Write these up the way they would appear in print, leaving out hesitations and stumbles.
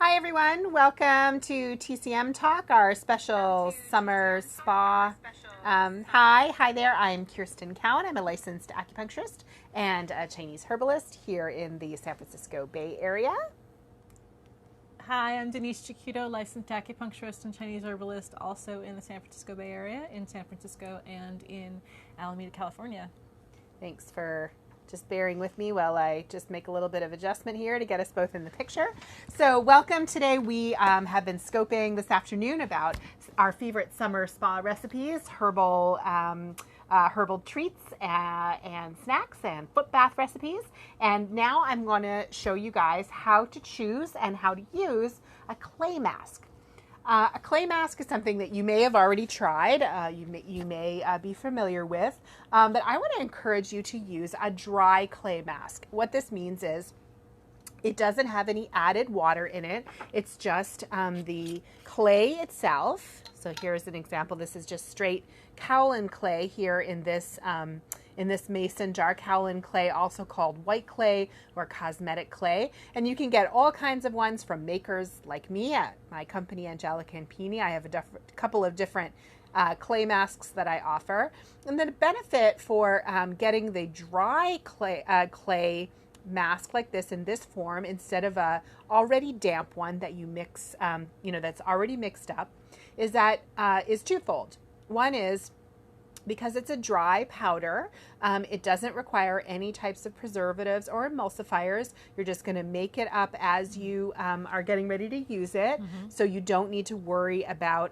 Hi everyone, welcome to TCM Talk, our special summer spa. Hi there, I'm Kirsten Cowan. I'm a licensed acupuncturist and a Chinese herbalist here in the San Francisco Bay Area. Hi, I'm Denise Chiquito, licensed acupuncturist and Chinese herbalist, also in the San Francisco Bay Area, in San Francisco and in Alameda, California. Thanks for just bearing with me while I just make a little bit of adjustment here to get us both in the picture. So welcome. Today we have been scoping this afternoon about our favorite summer spa recipes, herbal treats and snacks and foot bath recipes. And now I'm going to show you guys how to choose and how to use a clay mask. A clay mask is something that you may have already tried, you may be familiar with, but I want to encourage you to use a dry clay mask. What this means is it doesn't have any added water in it. It's just the clay itself. So here's an example. This is just straight kaolin clay here in this mason jar. Kaolin clay, also called white clay or cosmetic clay. And you can get all kinds of ones from makers like me at my company, Angelica and Pini. I have a couple of different clay masks that I offer. And the benefit for getting the dry clay mask like this in this form instead of a already damp one that you mix, that's already mixed up, is twofold. One is because it's a dry powder, it doesn't require any types of preservatives or emulsifiers. You're just going to make it up as you are getting ready to use it. So you don't need to worry about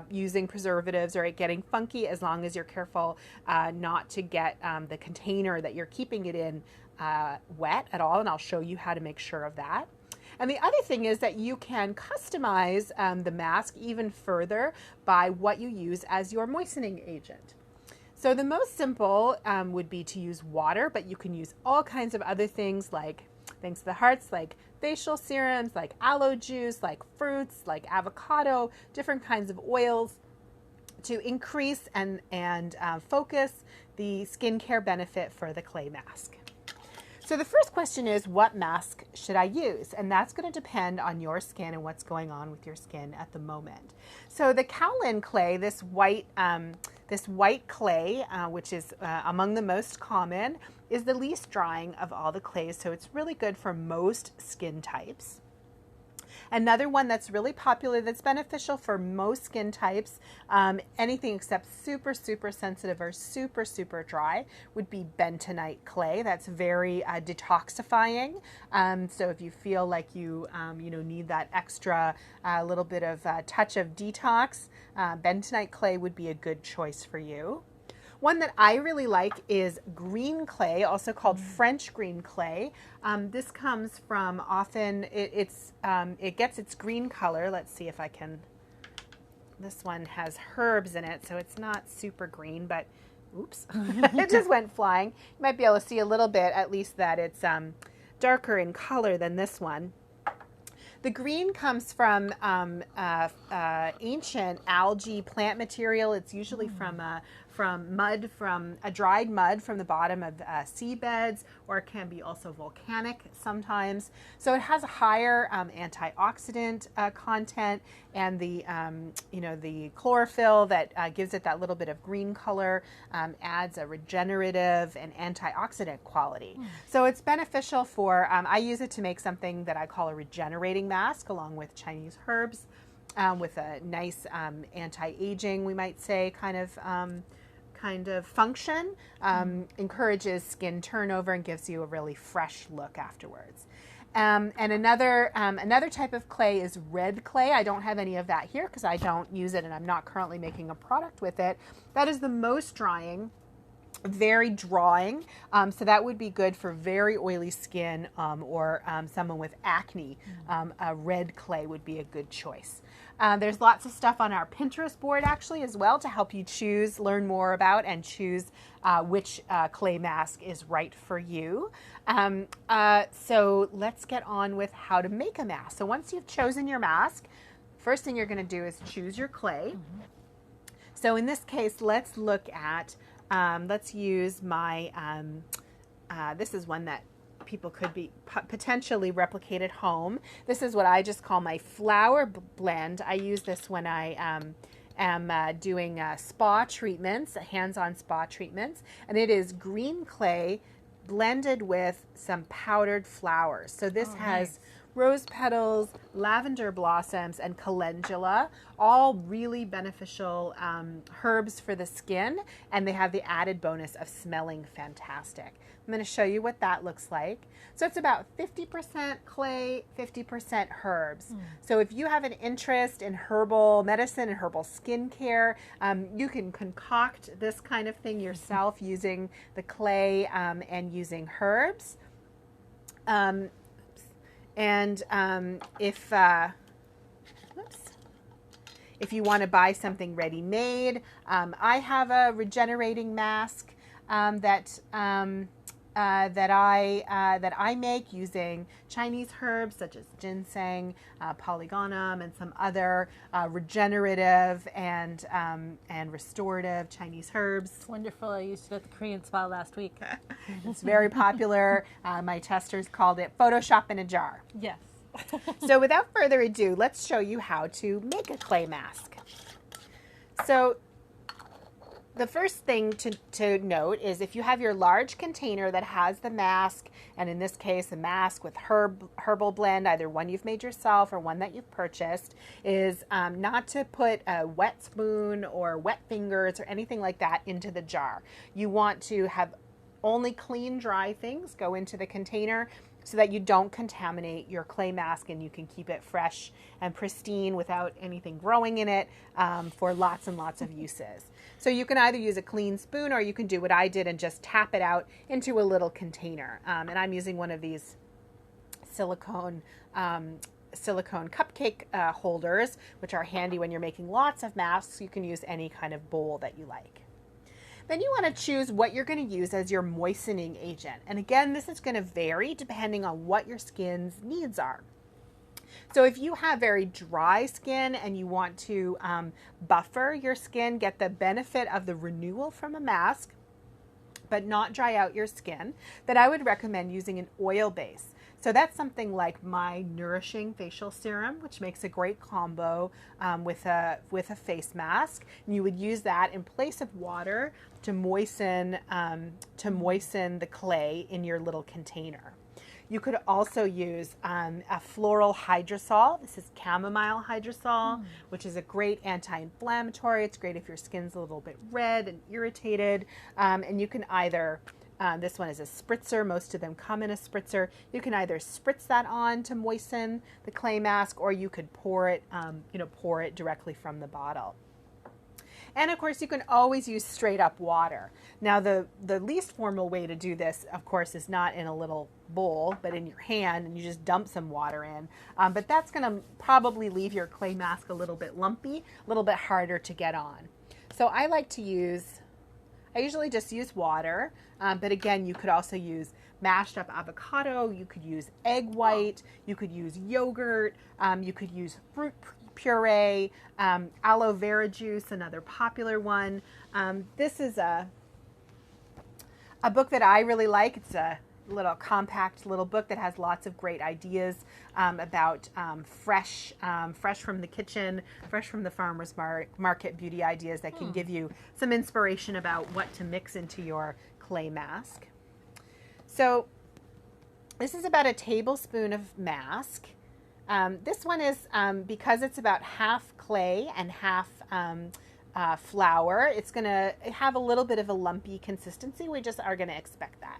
using preservatives or it getting funky, as long as you're careful not to get the container that you're keeping it in wet at all. And I'll show you how to make sure of that. And the other thing is that you can customize the mask even further by what you use as your moistening agent. So the most simple would be to use water, but you can use all kinds of other things like things to the hearts, like facial serums, like aloe juice, like fruits, like avocado, different kinds of oils to increase and focus the skincare benefit for the clay mask. So the first question is, what mask should I use? And that's going to depend on your skin and what's going on with your skin at the moment. So the kaolin clay, this white clay, which is among the most common, is the least drying of all the clays. So it's really good for most skin types. Another one that's really popular, that's beneficial for most skin types, anything except super, super sensitive or super, super dry, would be bentonite clay. That's very detoxifying. So if you feel like you need that extra little bit of touch of detox, bentonite clay would be a good choice for you. One that I really like is green clay, also called French green clay. This comes from it gets its green color. Let's see if I can. This one has herbs in it, so it's not super green, but oops, it just went flying. You might be able to see a little bit, at least, that it's darker in color than this one. The green comes from ancient algae plant material. It's usually from mud, from a dried mud from the bottom of seabeds, or it can be also volcanic sometimes. So it has a higher antioxidant content, and the chlorophyll that gives it that little bit of green color adds a regenerative and antioxidant quality. So it's beneficial for, I use it to make something that I call a regenerating mask along with Chinese herbs with a nice anti-aging, we might say, kind of function, encourages skin turnover and gives you a really fresh look afterwards. And another type of clay is red clay. I don't have any of that here because I don't use it and I'm not currently making a product with it. That is the most drying, very drawing, so that would be good for very oily skin or someone with acne. A red clay would be a good choice. There's lots of stuff on our Pinterest board actually as well to help you learn more about and choose which clay mask is right for you. So let's get on with how to make a mask. So once you've chosen your mask, first thing you're going to do is choose your clay. So in this case, let's look at, let's use my, this is one that people could be potentially replicate at home. This is what I just call my flower blend. I use this when I am doing spa treatments, hands-on spa treatments, and it is green clay blended with some powdered flowers. So this has rose petals, lavender blossoms, and calendula, all really beneficial herbs for the skin, and they have the added bonus of smelling fantastic. I'm going to show you what that looks like. So it's about 50% clay, 50% herbs. So if you have an interest in herbal medicine and herbal skincare, you can concoct this kind of thing yourself using the clay and using herbs. If you want to buy something ready-made, I have a regenerating mask that I make using Chinese herbs such as ginseng, polygonum, and some other regenerative and restorative Chinese herbs. It's wonderful. I used it at the Korean spa last week. It's very popular. My testers called it Photoshop in a jar. Yes. So without further ado, let's show you how to make a clay mask. So the first thing to note is if you have your large container that has the mask, and in this case a mask with herbal blend, either one you've made yourself or one that you've purchased, is not to put a wet spoon or wet fingers or anything like that into the jar. You want to have only clean, dry things go into the container so that you don't contaminate your clay mask and you can keep it fresh and pristine without anything growing in it for lots and lots of uses. So you can either use a clean spoon or you can do what I did and just tap it out into a little container. And I'm using one of these silicone cupcake holders, which are handy when you're making lots of masks. You can use any kind of bowl that you like. Then you want to choose what you're going to use as your moistening agent. And again, this is going to vary depending on what your skin's needs are. So if you have very dry skin and you want to buffer your skin, get the benefit of the renewal from a mask, but not dry out your skin, then I would recommend using an oil base. So that's something like my Nourishing Facial Serum, which makes a great combo with a face mask. And you would use that in place of water to moisten the clay in your little container. You could also use a floral hydrosol. This is chamomile hydrosol, which is a great anti-inflammatory. It's great if your skin's a little bit red and irritated. And you can either, this one is a spritzer. Most of them come in a spritzer. You can either spritz that on to moisten the clay mask, or you could pour it directly from the bottle. And of course, you can always use straight up water. Now, the least formal way to do this, of course, is not in a little bowl, but in your hand, and you just dump some water in. But that's going to probably leave your clay mask a little bit lumpy, a little bit harder to get on. So I usually just use water, but again, you could also use mashed up avocado, you could use egg white, you could use yogurt, you could use fruit puree, aloe vera juice, another popular one. This is a book that I really like. It's a little compact little book that has lots of great ideas about fresh from the kitchen, fresh from the farmer's market beauty ideas that can give you some inspiration about what to mix into your clay mask. So this is about a tablespoon of mask. This one is, because it's about half clay and half flour, it's going to have a little bit of a lumpy consistency. We just are going to expect that.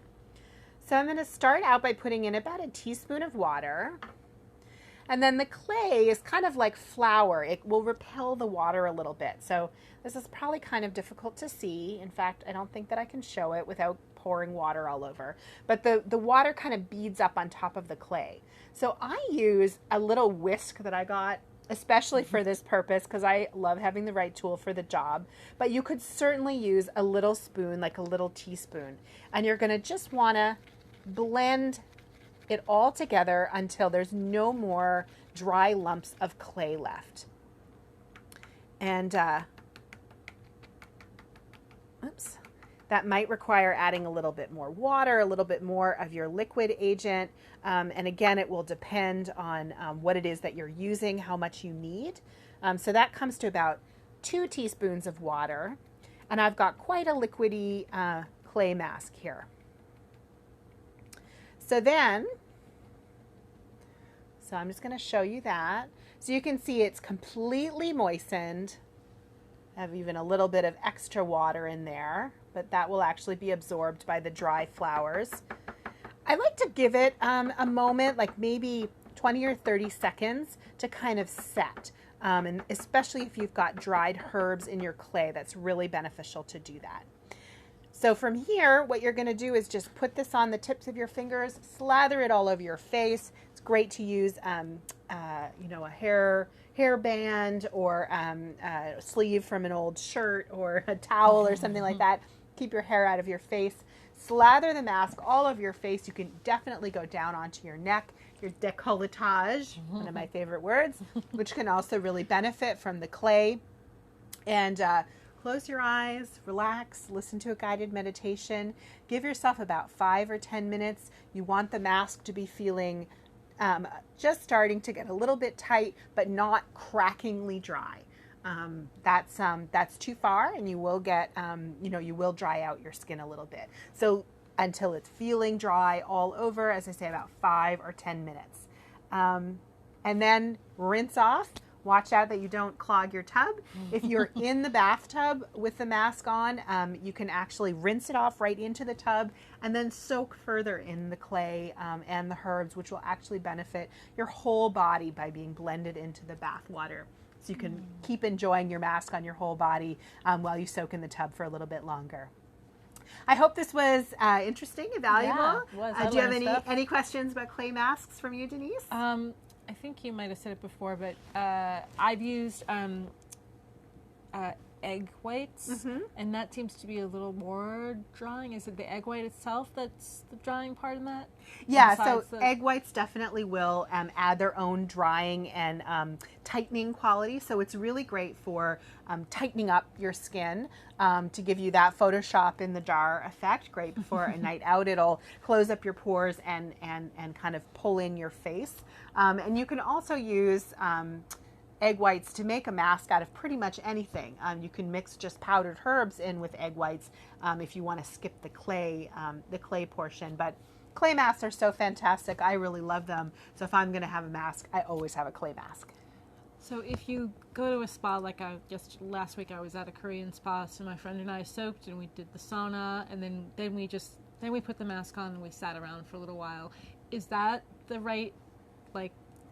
So I'm going to start out by putting in about a teaspoon of water. And then the clay is kind of like flour. It will repel the water a little bit. So this is probably kind of difficult to see. In fact, I don't think that I can show it without pouring water all over. But the water kind of beads up on top of the clay. So I use a little whisk that I got, especially for this purpose, because I love having the right tool for the job. But you could certainly use a little spoon, like a little teaspoon. And you're going to just want to blend it all together until there's no more dry lumps of clay left. And that might require adding a little bit more water, a little bit more of your liquid agent. And again, it will depend on what it is that you're using, how much you need. So that comes to about 2 teaspoons of water. And I've got quite a liquidy clay mask here. So I'm just going to show you that. So you can see it's completely moistened. I have even a little bit of extra water in there, but that will actually be absorbed by the dry flowers. I like to give it a moment, like maybe 20 or 30 seconds to kind of set. And especially if you've got dried herbs in your clay, that's really beneficial to do that. So from here, what you're going to do is just put this on the tips of your fingers, slather it all over your face. It's great to use, a hair band or a sleeve from an old shirt or a towel or something like that. Keep your hair out of your face. Slather the mask all over your face. You can definitely go down onto your neck, your décolletage, one of my favorite words, which can also really benefit from the clay. And close your eyes, relax, listen to a guided meditation. Give yourself about 5 or 10 minutes. You want the mask to be feeling just starting to get a little bit tight, but not crackingly dry. That's too far, and you will get, you will dry out your skin a little bit. So until it's feeling dry all over, as I say, about 5 or 10 minutes. And then rinse off. Watch out that you don't clog your tub. If you're in the bathtub with the mask on, you can actually rinse it off right into the tub and then soak further in the clay and the herbs, which will actually benefit your whole body by being blended into the bath water. So you can keep enjoying your mask on your whole body while you soak in the tub for a little bit longer. I hope this was interesting and valuable. Yeah, it was. Do you have any questions about clay masks from you, Denise? I think you might have said it before, but I've used egg whites, and that seems to be a little more drying. Is it the egg white itself that's the drying part in that? Yeah, so egg whites definitely will add their own drying and tightening quality. So it's really great for tightening up your skin to give you that Photoshop in the jar effect. Great before a night out. It'll close up your pores and kind of pull in your face. And you can also use egg whites to make a mask out of pretty much anything. You can mix just powdered herbs in with egg whites if you want to skip the clay portion. But clay masks are so fantastic. I really love them. So if I'm going to have a mask, I always have a clay mask. So if you go to a spa, like just last week I was at a Korean spa, so my friend and I soaked and we did the sauna, and then we put the mask on and we sat around for a little while. Is that the right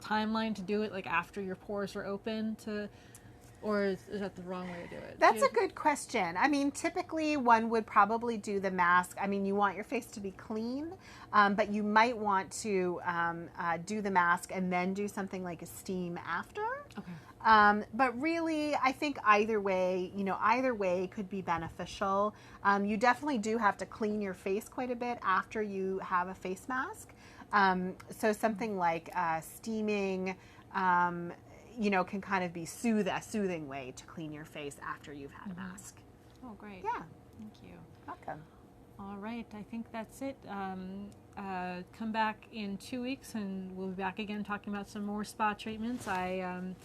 timeline to do it, after your pores are open, or is that the wrong way to do it? That's a good question. I mean, typically one would probably do the mask. I mean, you want your face to be clean, but you might want to do the mask and then do something like a steam after. Okay. But really, I think either way could be beneficial. You definitely do have to clean your face quite a bit after you have a face mask. So something like steaming, can kind of be a soothing way to clean your face after you've had a mask. Oh, great. Yeah. Thank you. Welcome. All right. I think that's it. Come back in 2 weeks and we'll be back again talking about some more spa treatments. You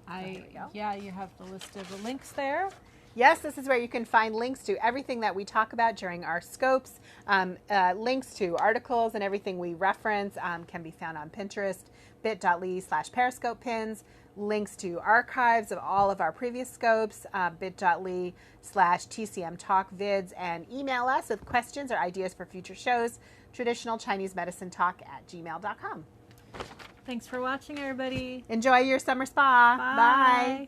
have the list of the links there. Yes, this is where you can find links to everything that we talk about during our scopes. Links to articles and everything we reference can be found on Pinterest, bit.ly/Periscope pins. Links to archives of all of our previous scopes, bit.ly/TCM Talk vids, and email us with questions or ideas for future shows, traditionalchinesemedicinetalk@gmail.com. Thanks for watching, everybody. Enjoy your summer spa. Bye. Bye.